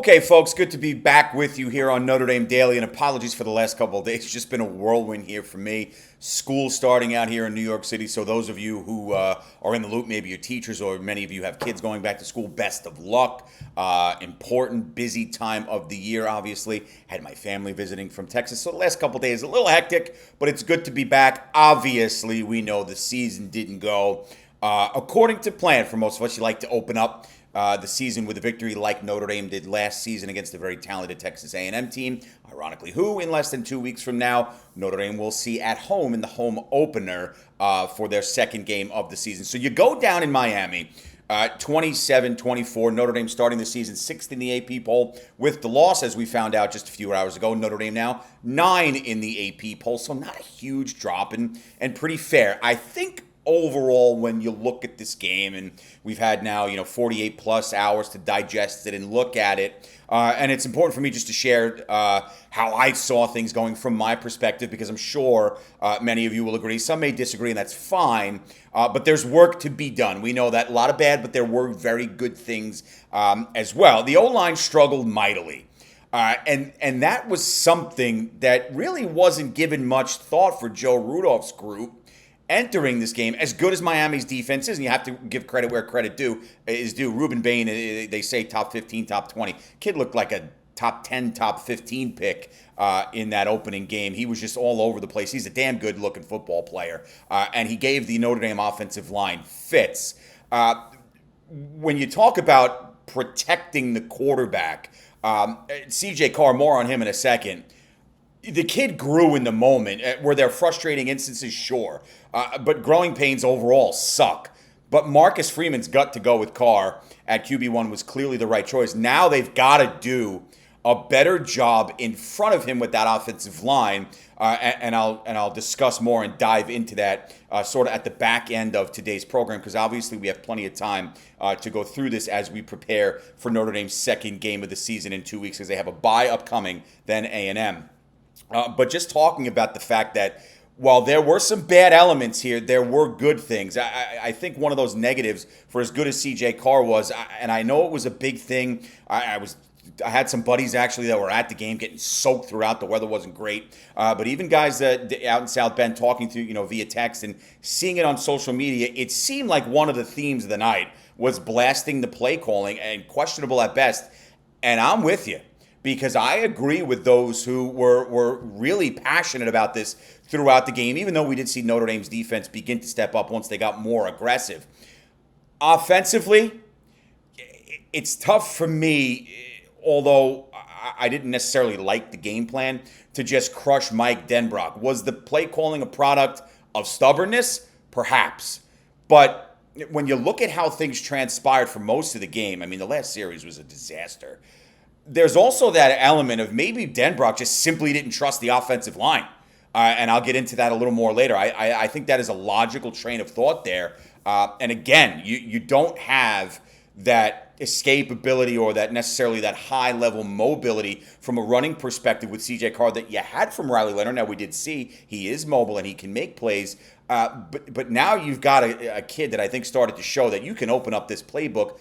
Okay, folks, good to be back with you here on Notre Dame Daily, and apologies for the last couple of days. It's just been a whirlwind here for me. School starting out here in New York City, so those of you who are in the loop, maybe you're teachers or many of you have kids going back to school, best of luck. Important, busy time of the year, obviously. Had my family visiting from Texas, so the last couple of days a little hectic, but it's good to be back. Obviously, we know the season didn't go according to plan for most of us. You like to open up the season with a victory like Notre Dame did last season against a very talented Texas A&M team. Ironically, who in less than 2 weeks from now, Notre Dame will see at home in the home opener for their second game of the season. So you go down in Miami, 27-24. Notre Dame starting the season 6th in the AP poll with the loss, as we found out just a few hours ago. Notre Dame now 9 in the AP poll, so not a huge drop and pretty fair. I think overall, when you look at this game, and we've had now 48 plus hours to digest it and look at it, and it's important for me just to share how I saw things going from my perspective, because I'm sure many of you will agree. Some may disagree, and that's fine, but there's work to be done. We know that a lot of bad, but there were very good things as well. The O-line struggled mightily. And that was something that really wasn't given much thought for Joe Rudolph's group entering this game. As good as Miami's defense is, and you have to give credit where credit is due. Ruben Bain, they say top 15, top 20. Kid looked like a top 10, top 15 pick in that opening game. He was just all over the place. He's a damn good-looking football player, and he gave the Notre Dame offensive line fits. When you talk about protecting the quarterback, C.J. Carr, more on him in a second. The kid grew in the moment. Were there frustrating instances? Sure. But growing pains overall suck. But Marcus Freeman's gut to go with Carr at QB1 was clearly the right choice. Now they've got to do a better job in front of him with that offensive line. And I'll discuss more and dive into that sort of at the back end of today's program, because obviously we have plenty of time to go through this as we prepare for Notre Dame's second game of the season in 2 weeks, because they have a bye upcoming, then A&M. But just talking about the fact that while there were some bad elements here, there were good things. I think one of those negatives, for as good as C.J. Carr was, and I know it was a big thing, I had some buddies actually that were at the game getting soaked throughout. The weather wasn't great, but even guys that out in South Bend talking to via text and seeing it on social media, it seemed like one of the themes of the night was blasting the play calling and questionable at best. And I'm with you, because I agree with those who were really passionate about this throughout the game, even though we did see Notre Dame's defense begin to step up once they got more aggressive. Offensively, it's tough for me, although I didn't necessarily like the game plan, to just crush Mike Denbrock. Was the play calling a product of stubbornness? Perhaps. But when you look at how things transpired for most of the game, I mean, the last series was a disaster. There's also that element of maybe Denbrock just simply didn't trust the offensive line. And I'll get into that a little more later. I think that is a logical train of thought there. And again, you don't have that escapability or that necessarily that high-level mobility from a running perspective with C.J. Carr that you had from Riley Leonard. Now, we did see he is mobile and he can make plays. But now you've got a kid that I think started to show that you can open up this playbook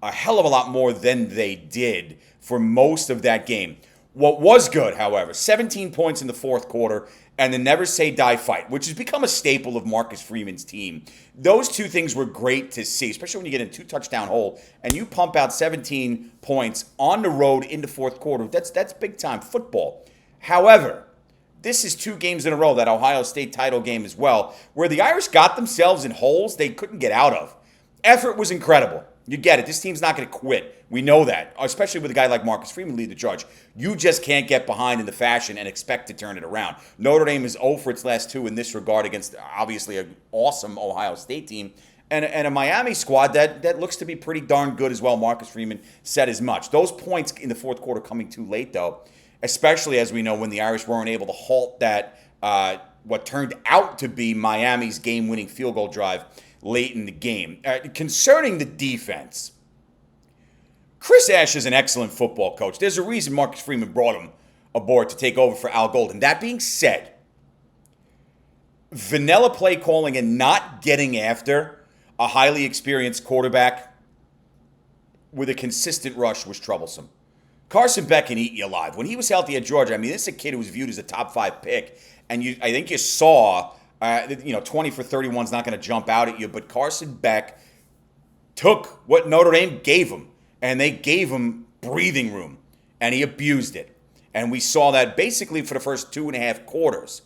a hell of a lot more than they did for most of that game. What was good, however, 17 points in the fourth quarter and the never say die fight, which has become a staple of Marcus Freeman's team. Those two things were great to see, especially when you get in a 2-touchdown hole and you pump out 17 points on the road in the fourth quarter. That's big time football. However, this is 2 games in a row, that Ohio State title game as well, where the Irish got themselves in holes they couldn't get out of. Effort was incredible. You get it. This team's not going to quit. We know that, especially with a guy like Marcus Freeman lead the charge. You just can't get behind in the fashion and expect to turn it around. Notre Dame is 0 for its last 2 in this regard against, obviously, an awesome Ohio State team and a Miami squad that looks to be pretty darn good as well. Marcus Freeman said as much. Those points in the fourth quarter coming too late, though, especially as we know when the Irish weren't able to halt that, what turned out to be Miami's game-winning field goal drive late in the game. Concerning the defense, Chris Ash is an excellent football coach. There's a reason Marcus Freeman brought him aboard to take over for Al Golden. That being said, vanilla play calling and not getting after a highly experienced quarterback with a consistent rush was troublesome. Carson Beck can eat you alive. When he was healthy at Georgia, I mean, this is a kid who was viewed as a top 5 pick. And I think you saw, 20 for 31 is not going to jump out at you. But Carson Beck took what Notre Dame gave him, and they gave him breathing room, and he abused it. And we saw that basically for the first 2.5 quarters.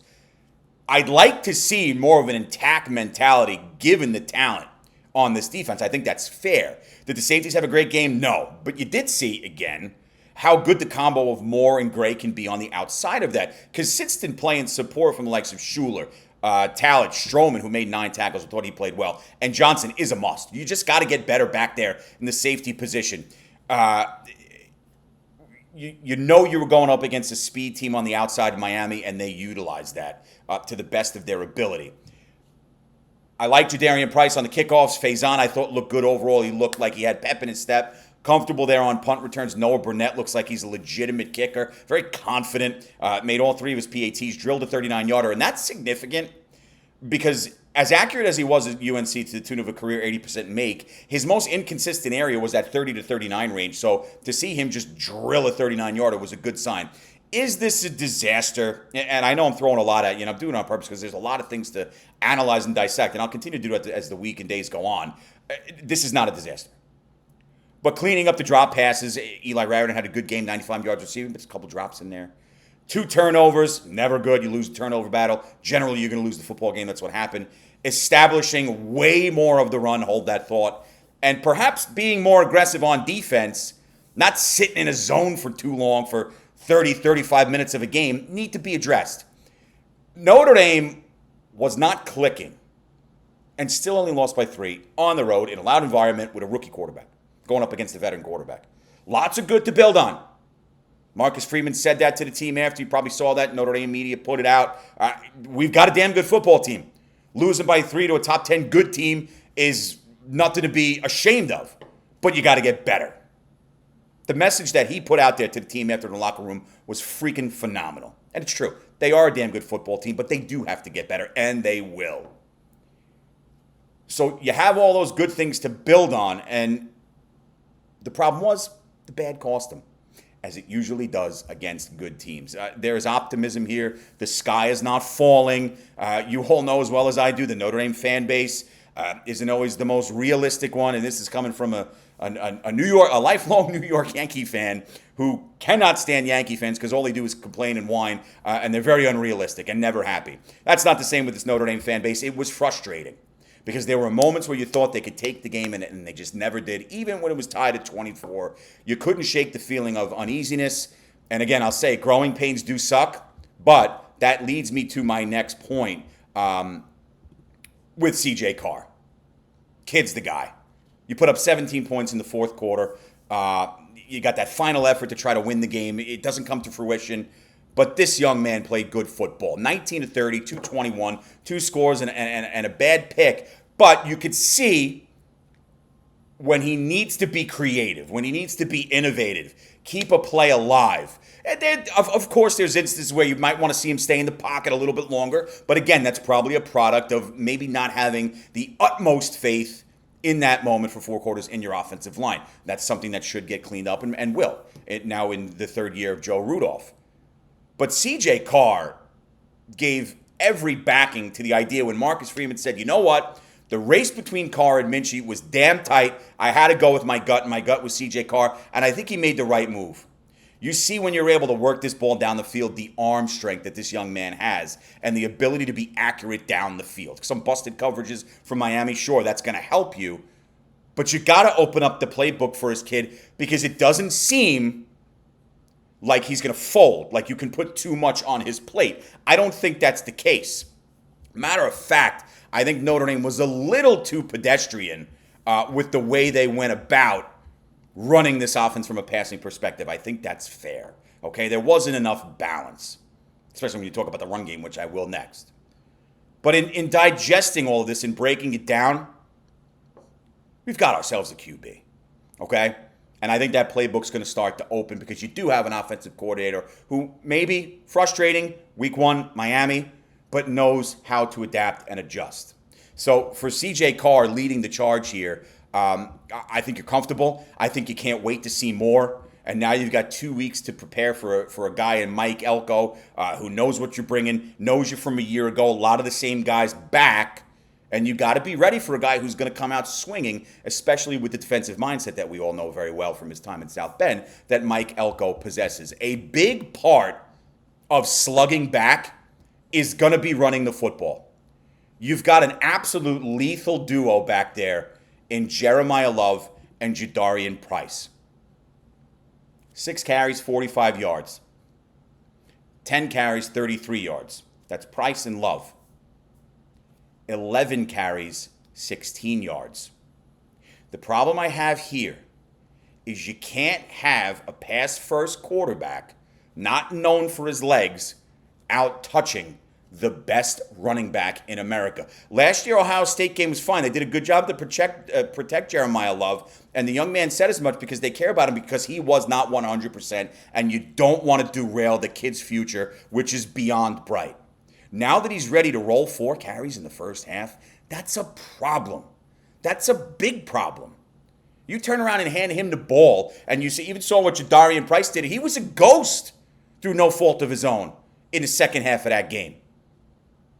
I'd like to see more of an intact mentality given the talent on this defense. I think that's fair. Did the safeties have a great game? No. But you did see, again, how good the combo of Moore and Gray can be on the outside of that. Consistent play and support from the likes of Schuler, Talent, Stroman, who made 9 tackles, I thought he played well, and Johnson is a must. You just got to get better back there in the safety position. You know you were going up against a speed team on the outside of Miami, and they utilized that to the best of their ability. I like Jadarian Price on the kickoffs. Faison, I thought, looked good overall. He looked like he had pep in his step. Comfortable there on punt returns. Noah Burnett looks like he's a legitimate kicker. Very confident. Made all 3 of his PATs. Drilled a 39-yarder. And that's significant because as accurate as he was at UNC to the tune of a career 80% make, his most inconsistent area was that 30 to 39 range. So to see him just drill a 39-yarder was a good sign. Is this a disaster? And I know I'm throwing a lot at you, and I'm doing it on purpose because there's a lot of things to analyze and dissect, and I'll continue to do that as the week and days go on. This is not a disaster. But cleaning up the drop passes, Eli Raritan had a good game, 95 yards receiving, but there's a couple drops in there. 2 turnovers, never good. You lose the turnover battle. Generally, you're going to lose the football game. That's what happened. Establishing way more of the run, hold that thought, and perhaps being more aggressive on defense, not sitting in a zone for too long for 30, 35 minutes of a game, need to be addressed. Notre Dame was not clicking and still only lost by 3 on the road in a loud environment with a rookie quarterback going up against a veteran quarterback. Lots of good to build on. Marcus Freeman said that to the team after. You probably saw that. Notre Dame media put it out. We've got a damn good football team. Losing by 3 to a top 10 good team is nothing to be ashamed of, but you got to get better. The message that he put out there to the team after the locker room was freaking phenomenal. And it's true. They are a damn good football team, but they do have to get better, and they will. So you have all those good things to build on, and the problem was the bad cost them, as it usually does against good teams. There is optimism here. The sky is not falling. You all know as well as I do the Notre Dame fan base isn't always the most realistic one, and this is coming from a lifelong New York Yankee fan who cannot stand Yankee fans because all they do is complain and whine, and they're very unrealistic and never happy. That's not the same with this Notre Dame fan base. It was frustrating because there were moments where you thought they could take the game and they just never did. Even when it was tied at 24, you couldn't shake the feeling of uneasiness. And again, I'll say growing pains do suck, but that leads me to my next point with CJ Carr. Kid's the guy. You put up 17 points in the fourth quarter. You got that final effort to try to win the game. It doesn't come to fruition. But this young man played good football. 19 to 30, 221, 2 scores and a bad pick. But you could see when he needs to be creative, when he needs to be innovative, keep a play alive. And then, of course, there's instances where you might want to see him stay in the pocket a little bit longer. But again, that's probably a product of maybe not having the utmost faith in that moment for 4 quarters in your offensive line. That's something that should get cleaned up and will. Now in the 3rd year of Joe Rudolph. But CJ Carr gave every backing to the idea when Marcus Freeman said, you know what? The race between Carr and Minchie was damn tight. I had to go with my gut, and my gut was CJ Carr, and I think he made the right move. You see when you're able to work this ball down the field, the arm strength that this young man has and the ability to be accurate down the field. Some busted coverages from Miami, sure, that's going to help you. But you got to open up the playbook for his kid because it doesn't seem like he's going to fold, like you can put too much on his plate. I don't think that's the case. Matter of fact, I think Notre Dame was a little too pedestrian with the way they went about running this offense from a passing perspective. I think that's fair. Okay, there wasn't enough balance, especially when you talk about the run game, which I will next. But in digesting all of this and breaking it down, we've got ourselves a QB, okay? And I think that playbook's going to start to open because you do have an offensive coordinator who may be frustrating, week 1, Miami, but knows how to adapt and adjust. So for CJ Carr leading the charge here, I think you're comfortable. I think you can't wait to see more. And now you've got 2 weeks to prepare for a guy in Mike Elko who knows what you're bringing, knows you from a year ago. A lot of the same guys back. And you got to be ready for a guy who's going to come out swinging, especially with the defensive mindset that we all know very well from his time in South Bend that Mike Elko possesses. A big part of slugging back is going to be running the football. You've got an absolute lethal duo back there in Jeremiah Love and Jadarian Price. 6 carries, 45 yards. 10 carries, 33 yards. That's Price and Love. 11 carries, 16 yards. The problem I have here is you can't have a pass-first quarterback, not known for his legs, out touching the best running back in America. Last year, Ohio State game was fine. They did a good job to protect Jeremiah Love, and the young man said as much because they care about him because he was not 100%, and you don't want to derail the kid's future, which is beyond bright. Now that he's ready to roll 4 carries in the first half, that's a problem. That's a big problem. You turn around and hand him the ball, and you even saw what Jadarian Price did. He was a ghost through no fault of his own in the second half of that game.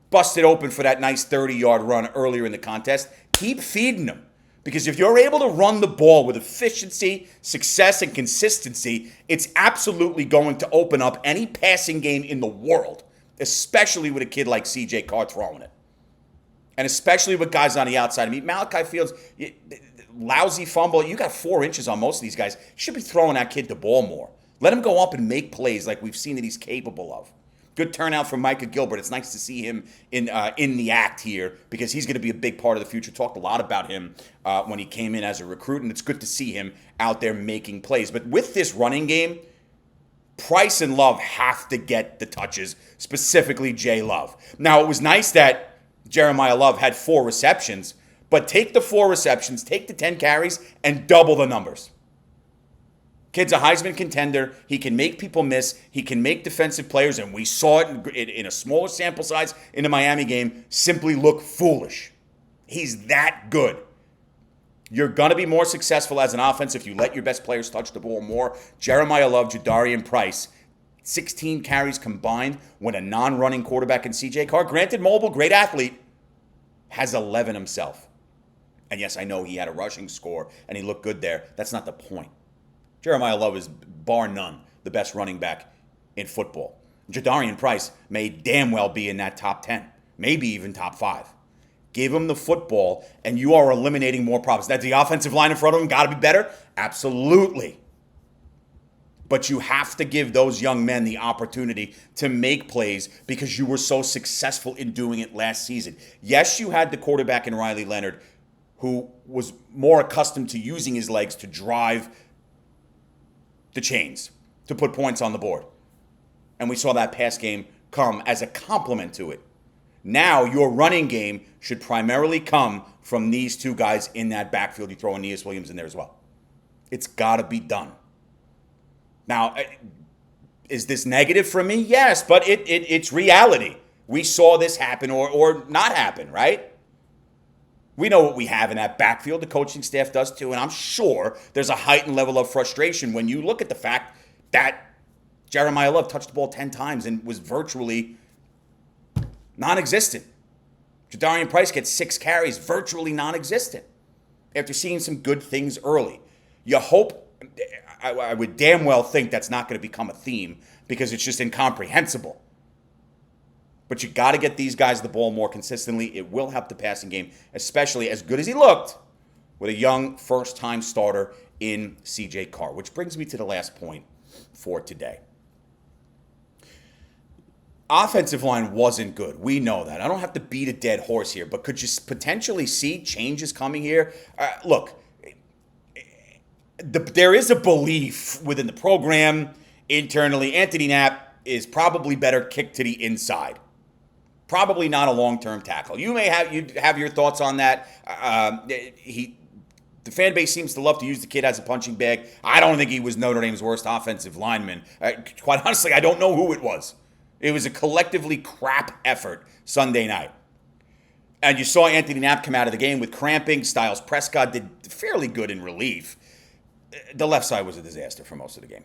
Busted open for that nice 30-yard run earlier in the contest. Keep feeding him. Because if you're able to run the ball with efficiency, success, and consistency, it's absolutely going to open up any passing game in the world, especially with a kid like C.J. Carr throwing it. And especially with guys on the outside. I mean, Malachi Fields, lousy fumble. You got 4 inches on most of these guys. You should be throwing that kid the ball more. Let him go up and make plays like we've seen that he's capable of. Good turnout from Micah Gilbert. It's nice to see him in the act here because he's going to be a big part of the future. Talked a lot about him when he came in as a recruit, and it's good to see him out there making plays. But with this running game, Price and Love have to get the touches, specifically Jay Love. Now, it was nice that Jeremiah Love had 4 receptions, but take the 4 receptions, take the 10 carries, and double the numbers. Kid's a Heisman contender. He can make people miss. He can make defensive players, and we saw it in a smaller sample size in the Miami game, simply look foolish. He's that good. You're going to be more successful as an offense if you let your best players touch the ball more. Jeremiah Love, Jadarian Price, 16 carries combined when a non-running quarterback in C.J. Carr, granted mobile, great athlete, has 11 himself. And yes, I know he had a rushing score, and he looked good there. That's not the point. Jeremiah Love is, bar none, the best running back in football. Jadarian Price may damn well be in that top 10, maybe even top 5. Give him the football, and you are eliminating more problems. That the offensive line in front of him got to be better? Absolutely. But you have to give those young men the opportunity to make plays because you were so successful in doing it last season. Yes, you had the quarterback in Riley Leonard who was more accustomed to using his legs to drive the chains, to put points on the board. And we saw that pass game come as a complement to it. Now your running game should primarily come from these 2 guys in that backfield. You throw Aeneas Williams in there as well. It's got to be done. Now, is this negative for me? Yes, but it's reality. We saw this happen or not happen, right? We know what we have in that backfield. The coaching staff does too. And I'm sure there's a heightened level of frustration when you look at the fact that Jeremiah Love touched the ball 10 times and was virtually non-existent. Jadarian Price gets 6 carries, virtually non-existent, after seeing some good things early. You hope, I would damn well think that's not going to become a theme because it's just incomprehensible. But you got to get these guys the ball more consistently. It will help the passing game, especially as good as he looked with a young first-time starter in C.J. Carr, which brings me to the last point for today. Offensive line wasn't good. We know that. I don't have to beat a dead horse here, but could you potentially see changes coming here? Look, there is a belief within the program internally. Anthony Knapp is probably better kicked to the inside. Probably not a long-term tackle. You have your thoughts on that. The fan base seems to love to use the kid as a punching bag. I don't think he was Notre Dame's worst offensive lineman. Quite honestly, I don't know who it was. It was a collectively crap effort Sunday night. And you saw Anthony Knapp come out of the game with cramping. Styles Prescott did fairly good in relief. The left side was a disaster for most of the game.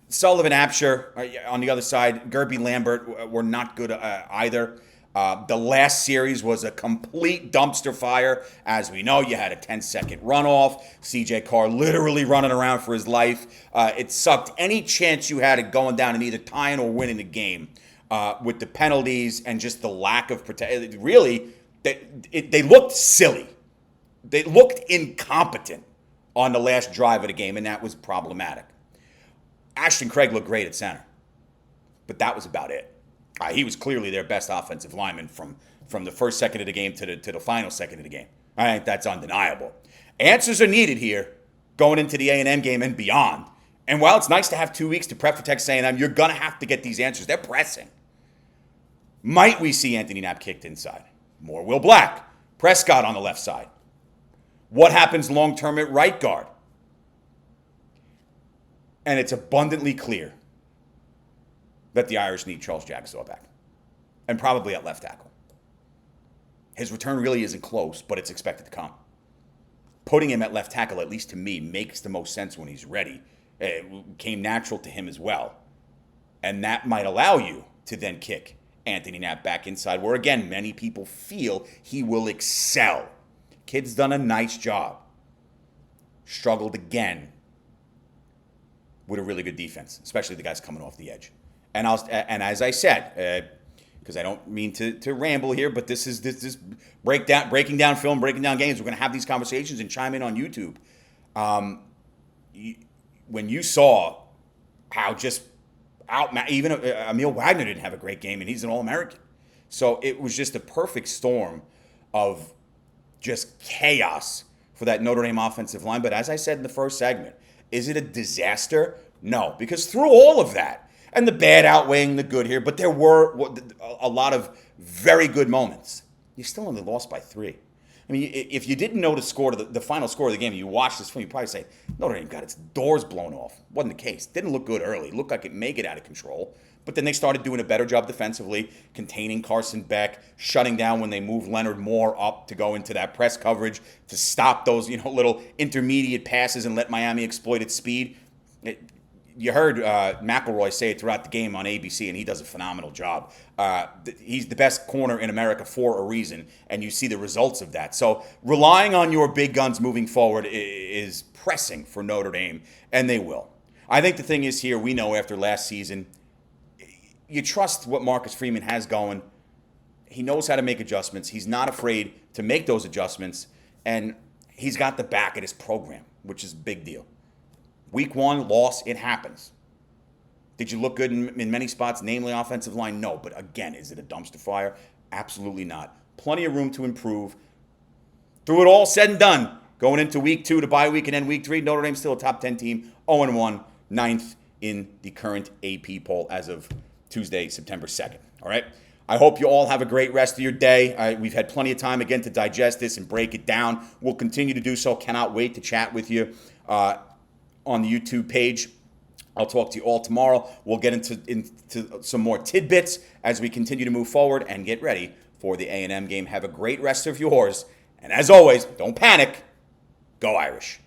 Sullivan, Apsher on the other side, Gerby, Lambert were not good either. The last series was a complete dumpster fire. As we know, you had a 10-second runoff. CJ Carr literally running around for his life. It sucked any chance you had of going down and either tying or winning the game with the penalties and just the lack of protection. Really, they looked silly. They looked incompetent on the last drive of the game, and that was problematic. Ashton Craig looked great at center, but that was about it. He was clearly their best offensive lineman from the first second of the game to the final second of the game. I think that's undeniable. Answers are needed here going into the A&M game and beyond. And while it's nice to have 2 weeks to prep for Texas A&M, you're going to have to get these answers. They're pressing. Might we see Anthony Knapp kicked inside? More Will Black. Prescott on the left side. What happens long-term at right guard? And it's abundantly clear that the Irish need Charles Jagsaw back. And probably at left tackle. His return really isn't close, but it's expected to come. Putting him at left tackle, at least to me, makes the most sense when he's ready. It came natural to him as well. And that might allow you to then kick Anthony Knapp back inside, where, again, many people feel he will excel. Kid's done a nice job. Struggled again with a really good defense, especially the guys coming off the edge. And as I said, because I don't mean to ramble here, but this is breaking down film, breaking down games. We're going to have these conversations and chime in on YouTube. When you saw how just even Emil Wagner didn't have a great game, and he's an All-American. So it was just a perfect storm of just chaos for that Notre Dame offensive line. But as I said in the first segment, is it a disaster? No, because through all of that, and the bad outweighing the good here, but there were a lot of very good moments. You still only lost by 3. I mean, if you didn't know the final score of the game, and you watched this film, you'd probably say, Notre Dame got its doors blown off. Wasn't the case. Didn't look good early. Looked like it may get out of control. But then they started doing a better job defensively, containing Carson Beck, shutting down when they moved Leonard Moore up to go into that press coverage to stop those little intermediate passes and let Miami exploit its speed. You heard McElroy say it throughout the game on ABC, and he does a phenomenal job. He's the best corner in America for a reason, and you see the results of that. So relying on your big guns moving forward is pressing for Notre Dame, and they will. I think the thing is here, we know after last season, you trust what Marcus Freeman has going. He knows how to make adjustments. He's not afraid to make those adjustments, and he's got the back of his program, which is a big deal. Week 1, loss, it happens. Did you look good in many spots, namely offensive line? No, but again, is it a dumpster fire? Absolutely not. Plenty of room to improve. Through it all said and done, going into week 2, the bye week, and then week 3, Notre Dame's still a top 10 team, 0-1, 9th in the current AP poll as of Tuesday, September 2nd. All right? I hope you all have a great rest of your day. We've had plenty of time, again, to digest this and break it down. We'll continue to do so. Cannot wait to chat with you on the YouTube page. I'll talk to you all tomorrow. We'll get into some more tidbits as we continue to move forward and get ready for the A&M game. Have a great rest of yours. And as always, don't panic. Go Irish.